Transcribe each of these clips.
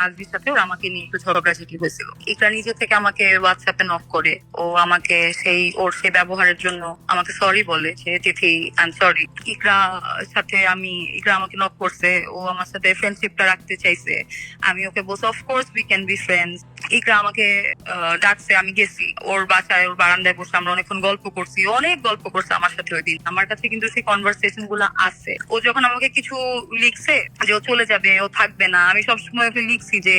আলভির সাথে ওর আমাকে নিয়ে একটু ঝগড়াঝাটি হয়েছিল। ইকরা নিজে থেকে আমাকে হোয়াটসঅ্যাপে নক করে, ও আমাকে ওর সেই ব্যবহারের জন্য আমাকে সরি বলে যে তিথি আই এম সরি। ইকরা আমাকে নক করছে, ও আমার সাথে ফ্রেন্ডশিপটা রাখতে চাইছে। আমি ওকে বলছি of course we can be friends. Iqra আমাকে ডাকছে, আমি গেছি ওর বাসায়, ওর বারান্দায় বসে আমরা অনেকক্ষণ গল্প করছি, অনেক গল্প করছে আমার সাথে ওই দিন। আমার কাছে কিন্তু সেই কনভারসেশন গুলা আছে। ও যখন আমাকে কিছু লিখছে যে ও চলে যাবে, ও থাকবে না, আমি সবসময় ওকে লিখছি যে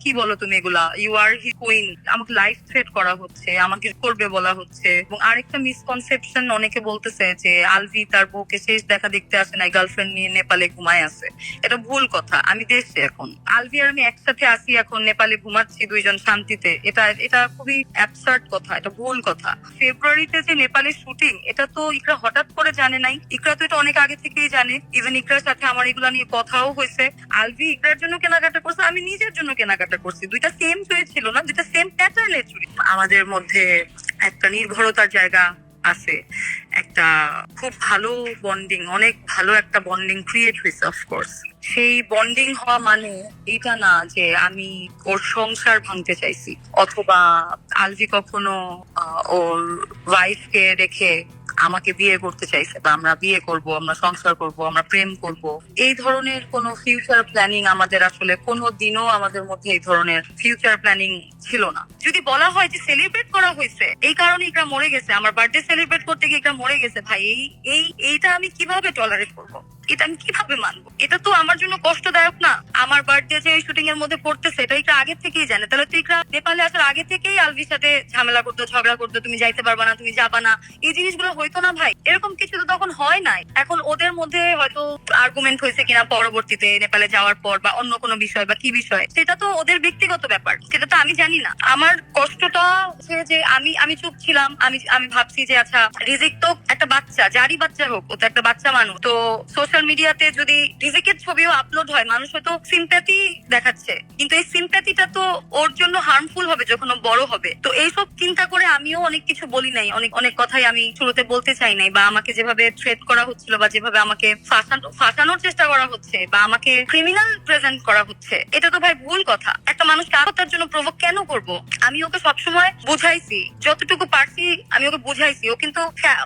কি বলো তুমি এগুলা, ইউ আর হি কুইন। আমাকে লাইফ থ্রেট করা হচ্ছে, আমাকে করবে বলা হচ্ছে। এবং আরেকটা মিসকনসেপশন অনেকে বলতেছে যে আলভি তার বউকে শেষ দেখা দেখতে আসে না, গার্লফ্রেন্ড নিয়ে নেপালে ঘুমায় আছে। এটা ভুল কথা। আমি দেশে এখন আলভি আর আমি একসাথে আসি, এখন নেপালে ঘুমাচ্ছি দুইজন শান্তিতে। এটা খুবই অ্যাবসার্ড কথা, এটা ভুল কথা। ফেব্রুয়ারিতে যে নেপালের শুটিং, এটা তো ইকরা হঠাৎ করে জানে নাই। ইকরা তো এটা অনেক আগে থেকেই জানে। ইভেন ইকরার সাথে আমার এগুলা নিয়ে কথাও হয়েছে। আলভি ইকরার জন্য কেনাকাটা করছে, আমি নিজের জন্য কেনাকাটা করছি। দুইটা সেম চুড়ি ছিল না, দুইটা সেম প্যাটার্নের চুড়ি। আমাদের মধ্যে একটা নির্ভরতার জায়গা আছে, একটা খুব ভালো বন্ডিং, অনেক ভালো একটা বন্ডিং ক্রিয়েট হয়েছে। অফকোর্স সেই বন্ডিং হওয়া মানে এটা না যে আমি ওর সংসার ভাঙতে চাইছি, অথবা আলভি কখনো ওর ওয়াইফকে রেখে আমাকে বিয়ে করতে চাইছে, বা আমরা বিয়ে করব, আমরা সংসার করব, আমরা প্রেম করব। এই ধরনের কোনো ফিউচার প্ল্যানিং আমাদের আসলে কোনো দিনও আমাদের মধ্যে এই ধরনের ফিউচার প্ল্যানিং ছিল না। যদি বলা হয় যে সেলিব্রেট করা হয়েছে এই কারণে ইকরা মরে গেছে, আমার বার্থডে সেলিব্রেট করতে গিয়ে ইকরা মরে গেছে, ভাই এইটা আমি কিভাবে টলারেট করবো? এটা আমি কিভাবে মানবো? এটা তো আমার জন্য কষ্টদায়ক না? আমার বার্থডে যে শুটিং এর মধ্যে পড়তেছে এটা ইকরা আগে থেকেই জানে। তাহলে তো ইকরা নেপালে আসার আগে থেকেই আলভির সাথে ঝামেলা করতো, ঝগড়া করতো, তুমি যাইতে পারবা না, তুমি যাবা না। এই জিনিসগুলো হইতো না ভাই, এরকম কিছু তো তখন হয় নাই। এখন ওদের মধ্যে হয়তো আর্গুমেন্ট হয়েছে কিনা পরবর্তীতে নেপালে যাওয়ার পর, বা অন্য কোনো বিষয় বা কি বিষয়, সেটা তো ওদের ব্যক্তিগত ব্যাপার, সেটা তো আমি জানি না। আমার কষ্টটা হচ্ছে যে আমি চুপ ছিলাম। আমি ভাবছি যে আচ্ছা, রিজিক তো একটা বাচ্চা, যারই বাচ্চা হোক, ও তো একটা বাচ্চা মানুষ। তো সোশ্যাল মিডিয়াতে যদি রিজিকের ছবিও আপলোড হয়, মানুষ হয়তো সিম্প্যাথি দেখাচ্ছে, কিন্তু এই সিম্প্যাথিটা তো ওর জন্য হার্মফুল হবে যখন ও বড় হবে। তো এইসব চিন্তা করে আমিও অনেক কিছু বলি নাই, অনেক কথাই আমি শুরুতে বলতে চাই নাই, বা আমাকে যেভাবে থ্রেট করা হচ্ছিল, বা যেভাবে আমাকে ফাঁসানোর চেষ্টা করা হচ্ছে, বা আমাকে ক্রিমিনাল প্রেজেন্ট করা হচ্ছে, এটা তো ভাই ভুল কথা। একটা মানুষকে আত্মহত্যার জন্য প্রভোগ কেন করব? আমি ওকে সবসময় বুঝাইছি, যতটুকু পারছি আমি ওকে বুঝাইছি। ও কিন্তু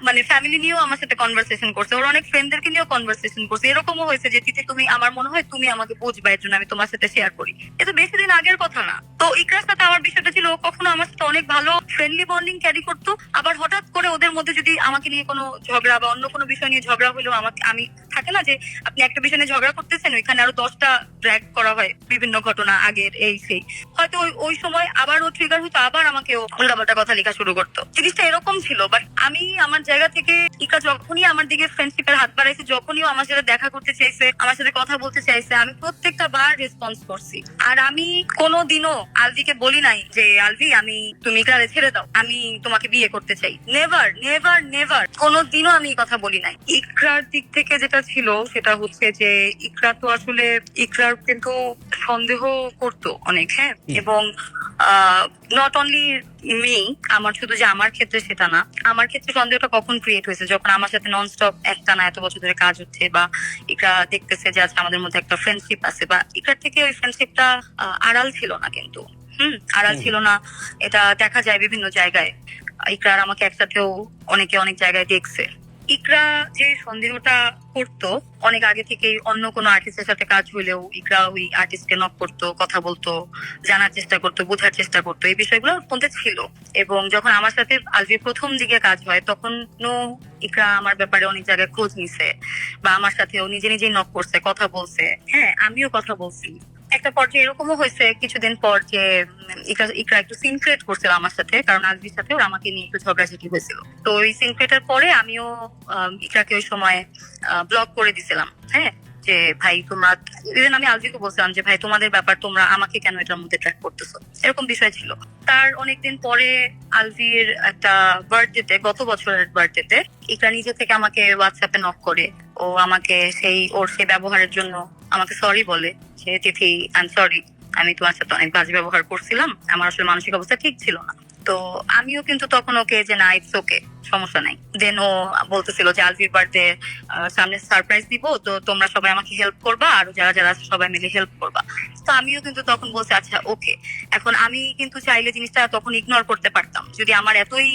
মানে ফ্যামিলি নিয়েও আমার সাথে কনভারসেশন করছে, ওর অনেক ফ্রেন্ডদেরকে নিয়েও কনভারসেশন করছে। এরকমও হয়েছে যে তিথি তুমি, আমার মনে হয় তুমি আমাকে বুঝবা, এর জন্য আমি তোমার সাথে শেয়ার করি। এটা বেশি দিন আগের কথা না। তো ইকরার সাথে আমার বিষয়টা ছিল, ও কখনো আমার সাথে অনেক ভালো ফ্রেন্ডলি বন্ডিং ক্যারি করতো, আবার হঠাৎ করে ওদের মধ্যে যদি আমাকে নিয়ে কোনো ঝগড়া বা অন্য কোনো বিষয় নিয়ে ঝগড়া হইলো, আমি থাকে না যে আপনি একটা বিষয় নিয়ে ঝগড়া করতেছেন, ওইখানে আরো 10টা ড্র্যাগ করা হয় বিভিন্ন ঘটনা আগের, এই সেই, হয়তো ওই সময় আবার ও ট্রিগার হতো, আবার আমাকে ও উল্টাপাল্টা কথা লেখা শুরু করতো। জিনিসটা এরকম ছিল। বাট আমি আমার জায়গা থেকে, ইকা যখনই আমার দিকে ফ্রেন্ডশিপের হাত বাড়াইছে, যখনই আমার সাথে দেখা করতে চাইছে, আমার সাথে কথা বলতে চাইছে, আমি প্রত্যেকটা বার রেসপন্স করছি। আর আমি কোনোদিনও আলভিকে বলি নাই যে আলভি তুমি ইকরারে ছেড়ে দাও, আমি তোমাকে বিয়ে করতে চাই। নেভার নেভার নেভার, কোনোদিনও আমি এই কথা বলি নাই। ইকরার দিক থেকে যেটা ছিল সেটা হচ্ছে যে ইকরার কিন্তু সন্দেহ করতো অনেক, হ্যাঁ। এবং নট অনলি মি, আমার শুধু যে আমার ক্ষেত্রে সেটা না, আমার ক্ষেত্রে সন্দেহটা কখন ক্রিয়েট হয়েছে, যখন আমার সাথে ননস্টপ একটা না এত বছর ধরে কাজ হচ্ছে, বা ইকরা দেখতেছে যে আজকে আমাদের মধ্যে একটা ফ্রেন্ডশিপ আছে, বা ইকরার থেকে ওই ফ্রেন্ডশিপটা আড়াল ছিল না, কিন্তু আড়াল ছিল না। এটা দেখা যায় বিভিন্ন জায়গায়। ইকরার আমাকে একসাথেও অনেকে অনেক জায়গায় দেখছে। ইকরা যে সন্দেহটা করতো অনেক আগে থেকেই, অন্য কোনো আর্টিস্টের সাথে কাজ হইলেও ইকরা ওই আর্টিস্টকে নক করতো, কথা বলতো, জানার চেষ্টা করতো, বোঝার চেষ্টা করতো, এই বিষয়গুলো ওর মধ্যে ছিল। এবং যখন আমার সাথে আলভির প্রথম দিকে কাজ হয়, তখনও ইকরা আমার ব্যাপারে অনেক জায়গায় খোঁজ নিছে, বা আমার সাথেও নিজে নিজেই নক করছে, কথা বলছে। হ্যাঁ, আমিও কথা বলছি। একটা পর্যায়ে এরকমও হয়েছে কিছুদিন পর যে ইকরা একটু সিন ক্রিয়েট করছিল আমার সাথে, কারণ আলভির সাথে ওর আমাকে নিয়ে একটু ঝগড়াঝাটি হয়েছিল। তো ওই সিন ক্রিয়েটের পরে আমিও ইকরাকে ওই সময় ব্লক করে দিছিলাম। হ্যাঁ, যে ভাই তোমরা, ইভেন আমি আলভিকে বলছিলাম যে ভাই তোমাদের ব্যাপার, তোমরা আমাকে কেন এটার মধ্যে ট্র্যাক করতেছো, এরকম বিষয় ছিল। তার অনেকদিন পরে আলভির একটা বার্থডেতে, গত বছরের বার্থডেতে, ইকরা নিজে থেকে আমাকে হোয়াটসঅ্যাপে নক করে, ও আমাকে ওর সেই ব্যবহারের জন্য আমাকে সরি বলে যে তিথি আই এম সরি, আমি তোমার সাথে অনেক বাজে ব্যবহার করছিলাম, আমার আসলে মানসিক অবস্থা ঠিক ছিল না। তো আমিও কিন্তু তখন ওকে যে না, ইটস ওকে, সমস্যা নাই। দেন ও বলতেছিল যে আলভির বার্থডে সামনে সারপ্রাইজ দিব, তো তোমরা সবাই আমাকে হেল্প করবা, আর যারা যারা আছে সবাই মিলে হেল্প করবা। তো আমিও কিন্তু তখন বলছি আচ্ছা ওকে। এখন আমি কিন্তু চাইলে জিনিসটা তখন ইগনোর করতে পারতাম, যদি আমার এতই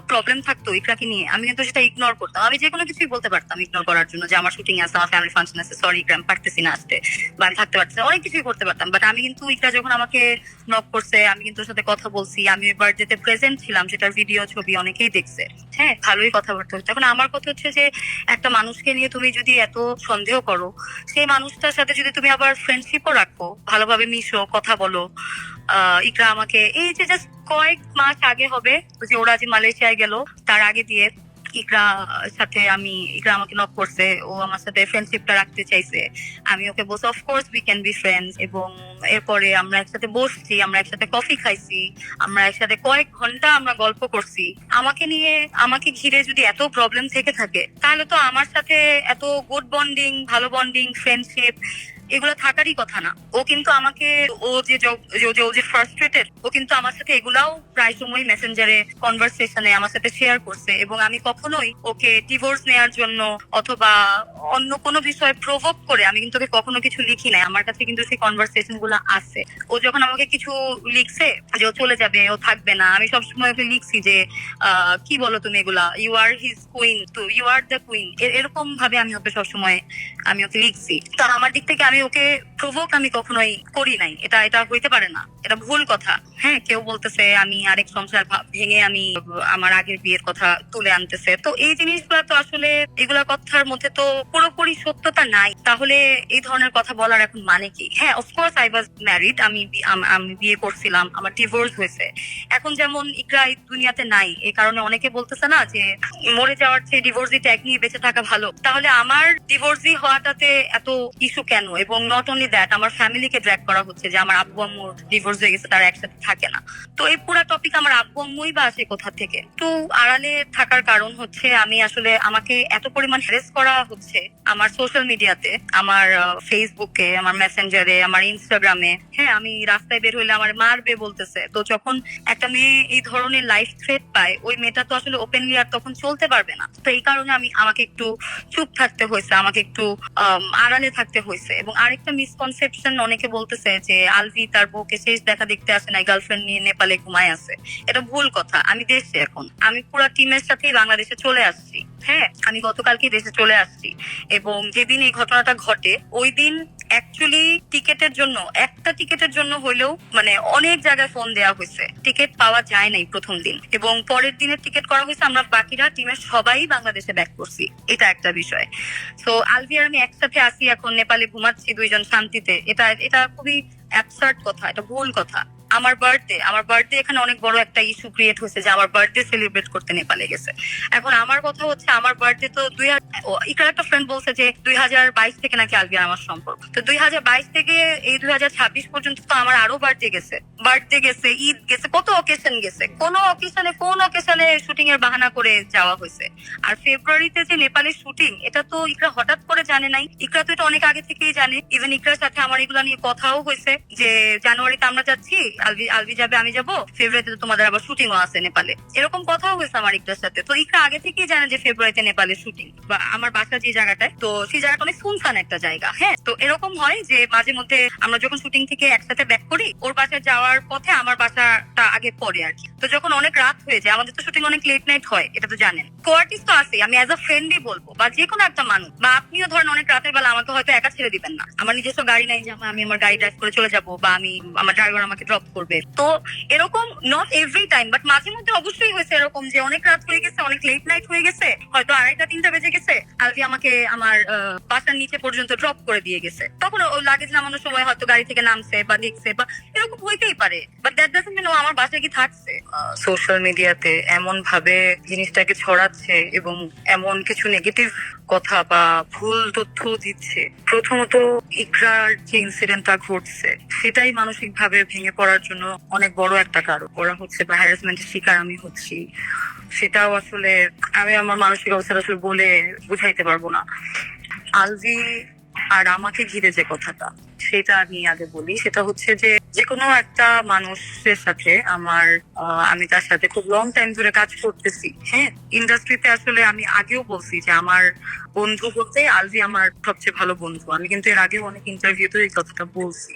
প্রবলেম থাকতো ইকরাকে নিয়ে আমি কিন্তু সেটা ইগনোর করতাম, আমি যে কোনো কিছুই বলতে পারতাম ইগনোর করার জন্য, যে আমার শুটিং আছে, আমার ফ্যামিলি ফাংশন আছে, সরি ইকরা আমি পারতেছি না আসতে, বা আমি থাকতে পারতেছি না, অনেক কিছুই করতে পারতাম। বাট আমি কিন্তু ইকরা যখন আমাকে নক করছে, আমি কিন্তু ওর সাথে কথা বলছি, আমি বার্থডেতে প্রেজেন্ট ছিলাম, সেটার ভিডিও ছবি অনেকেই দেখছে। হ্যাঁ, ভালোই কথাবার্তা হচ্ছে। এখন আমার কথা হচ্ছে যে একটা মানুষকে নিয়ে তুমি যদি এত সন্দেহ করো, সেই মানুষটার সাথে যদি তুমি আবার ফ্রেন্ডশিপও রাখো, ভালোভাবে মিশো, কথা বলো। ইকরা আমাকে এই যে জাস্ট কয়েক মাস আগে হবে, ওই যে ওরা যে মালয়েশিয়ায় গেল, তার আগে দিয়ে ইকরা আমাকে নক করছে, ও আমার সাথে ফ্রেন্ডশিপটা রাখতে চাইছে। আমি ওকে বলছি of course we can be friends, এবং এরপরে আমরা একসাথে বসছি, আমরা একসাথে কফি খাইছি, আমরা একসাথে কয়েক ঘন্টা আমরা গল্প করছি। আমাকে নিয়ে, আমাকে ঘিরে যদি এত প্রবলেম থেকে থাকে, তাহলে তো আমার সাথে এত গুড বন্ডিং, ভালো বন্ডিং, ফ্রেন্ডশিপ এগুলো থাকারই কথা না। ও কিন্তু আমাকে, ও যে ফ্রাস্ট্রেটেড, ও কিন্তু আমার সাথে এগুলাও প্রায় সময় মেসেঞ্জারে কনভারসেশনে আমার সাথে শেয়ার করছে, এবং আমি কখনোই ওকে ডিভোর্স নেওয়ার জন্য অথবা অন্য কোনো বিষয়ে প্রভোক করে আমি কিন্তু ওকে কখনো কিছু লিখি নাই। আমার কাছে কিন্তু সেই কনভারসেশন গুলো আছে। ও যখন আমাকে কিছু লিখছে যে ও চলে যাবে, ও থাকবে না, আমি সবসময় ওকে লিখছি যে কি বলো তুমি এগুলা, ইউ আর হিজ কুইন, তো ইউ আর দ্য কুইন, এরকম ভাবে আমি ওকে সবসময় আমি ওকে লিখছি। তো আমার দিক থেকে আমি ওকে প্রভোক আমি কখনোই করি নাই, এটা এটা হইতে পারে না, এটা ভুল কথা। হ্যাঁ, কেউ বলতেছে আমি আরেক সংসার ভেঙে আমি আমার আগের বিয়ের কথা তুলে আনতেছে, তো এই জিনিসগুলো তো আসলে এগুলা কথার মধ্যে তো পুরোপুরি সত্যতা নাই। তাহলে এই ধরনের কথা বলার এখন মানে কি? হ্যাঁ, অফকোর্স আই ওয়াজ ম্যারিড, আমি বিয়ে করছিলাম, আমার ডিভোর্স হয়েছে। এখন যেমন ইকরা এই দুনিয়াতে নাই, এই কারণে অনেকে বলতেছে না যে মরে যাওয়ার চেয়ে ডিভোর্সি ট্যাগ নিয়ে বেঁচে থাকা ভালো। তাহলে আমার ডিভোর্সি হওয়াটাতে এত ইস্যু কেন? এবং নট অনলি দ্যাট, আমার ফ্যামিলিকে ড্র্যাগ করা হচ্ছে যে আমার আব্বু আম্মুর ডিভোর্স হয়ে গেছে, তারা একসাথে থাকে না। তো এই পুরো টপিক আমার আব্বু আম্মুই বা আসে কোথা থেকে? তো আড়ালে থাকার কারণ হচ্ছে আমি আসলে, আমাকে এত পরিমাণ হ্যারেস করা হচ্ছে আমার সোশ্যাল মিডিয়াতে, আমার ফেসবুকে, আমার মেসেঞ্জারে, আমার ইনস্টাগ্রামে। হ্যাঁ, আমি রাস্তায় বের হইলে আমার মারবে বলতেছে। তো যখন একটা মেয়ে এই ধরনের লাইফ থ্রেট পায়, ওই মেয়েটা তো আসলে ওপেনলি আর তখন চলতে পারবে না। তো এই কারণে আমাকে একটু চুপ থাকতে হয়েছে, আমাকে একটু আড়ালে থাকতে হয়েছে। এবং আরেকটা মিসকনসেপশন, অনেকে বলতেছে যে আলভি তার বউকে শেষ দেখা দেখতে আসে নাই, গার্লফ্রেন্ড নিয়ে নেপালে ঘুমায় আছে। এটা ভুল কথা। আমি দেশে, এখন আমি পুরো টিমের সাথেই বাংলাদেশে চলে আসছি। হ্যাঁ, আমি গতকালকে দেশে চলে আসছি, এবং যেদিন এই ঘটনাটা ঘটে ওই দিন অ্যাকচুয়ালি টিকেটের জন্য, একটা টিকেটের জন্য হইলেও মানে অনেক জায়গায় ফোন দেওয়া হয়েছে, টিকিট পাওয়া যায় নাই প্রথম দিন, এবং পরের দিনের টিকিট করা হয়েছে। আমরা বাকিরা টিমের সবাই বাংলাদেশে ব্যাক করছি, এটা একটা বিষয়। তো আলভি আর আমি একসাথে আসি, এখন নেপালে ঘুমাচ্ছি দুইজন শান্তিতে। এটা এটা খুবই অ্যাবসার্ড কথা, এটা ভুল কথা। আমার বার্থডে এখানে অনেক বড় একটা ইস্যু ক্রিয়েট হয়েছে যে আমার বার্থডে সেলিব্রেট করতে নেপালে গেছে। এখন আমার কথা হচ্ছে আমার বার্থডে তো ইকার একটা ফ্রেন্ড বলছে যে 2022 থেকে নাকি আলবি আর আমার সম্পর্ক। তো 2022 থেকে এই 2026 পর্যন্ত তো আমার আরো বার্থডে গেছে, ঈদ গেছে, কত অকেশন গেছে, কোন অকেশনে শুটিং এর বাহানা করে যাওয়া হয়েছে। আর ফেব্রুয়ারিতে যে নেপালের শুটিং, এটা তো ইকরা হঠাৎ করে জানে নাই, ইকরা তো এটা অনেক আগে থেকেই জানে। ইভেন ইকরার সাথে আমার এগুলা নিয়ে কথাও হয়েছে যে জানুয়ারিতে আমরা যাচ্ছি, আলভি যাবে, আমি যাবো, ফেব্রুয়ারিতে তোমাদের আবার শুটিংও আছে নেপালে, এরকম কথাও হয়েছে আমার ইকরার সাথে। তো ইকরা আগে থেকেই জানে যে ফেব্রুয়ারিতে নেপালের শুটিং, বা আমার বাসা যে জায়গাটায়, তো সেই জায়গাটা অনেক সুনসান একটা জায়গা। হ্যাঁ, তো এরকম হয় যে মাঝে মধ্যে আমরা যখন শুটিং থেকে একসাথে ব্যাক করি, ওর বাসায় যাওয়ার পথে আমার বাসাটা আগে পড়ে আর কি। তো যখন অনেক রাত হয়ে যায়, আমাদের তো শুটিং অনেক লেট নাইট হয়, এটা তো জানেন। কোয়ার্টিস্ট তো আছে, আমি অ্যাজ আ ফ্রেন্ডই বলবো, বা যে কোনো একটা মানুষ, বা আপনিও ধরেন অনেক রাতের বেলা আমাকে হয়তো একা ছেড়ে দিবেন না, আমার নিজস্ব গাড়ি নাই যে আমি আমার গাড়ি ড্রাইভ করে চলে যাবো, বা আমার ড্রাইভার আমাকে ড্রপ করবে। তো এরকম নট এভরি টাইম, বাট মাঝে মধ্যে অবশ্যই হয়েছে এরকম যে অনেক রাত হয়ে গেছে, অনেক লেট নাইট হয়ে গেছে, হয়তো 2:30-3টা বেজে গেছে, আলভি আমাকে আমার বাসার নিচে পর্যন্ত ড্রপ করে দিয়ে গেছে। তখন ও লাগেজ নামানোর সময় হয়তো গাড়ি থেকে নামছে বা দেখছে, বা এরকম হইতেই পারে, বাট দ্যাট ডাজন্ট মিন ও আমার বাসায় কি থাকছে। সোশ্যাল মিডিয়াতে এমন ভাবে জিনিসটাকে ছড়াচ্ছে এবং এমন কিছু নেগেটিভ কথা বা ভুল তথ্য দিচ্ছে। প্রথমত ইকরার যে ইনসিডেন্টটা ঘটছে, সেটাই মানসিক ভাবে ভেঙে পড়ার জন্য অনেক বড় একটা কারণ। ওরা হচ্ছে বা হ্যারাসমেন্টের শিকার আমি হচ্ছি, সেটাও আসলে আমি আমার মানসিক অবস্থাটা আসলে বলে বুঝাইতে পারবো না। আলভি আর আমাকে ঘিরে যে কথাটা, সেটা আমি আগে বলি। সেটা হচ্ছে যে যে কোনো একটা মানুষের সাথে আমি তার সাথে খুব লং টাইম ধরে কাজ করতেছি। হ্যাঁ, ইন্ডাস্ট্রিতে আসলে আমি আগেও বলছি যে আমার বন্ধু বলতে আলভি আমার সবচেয়ে ভালো বন্ধু। আমি কিন্তু এর আগেও অনেক ইন্টারভিউতে এই কথাটা বলছি।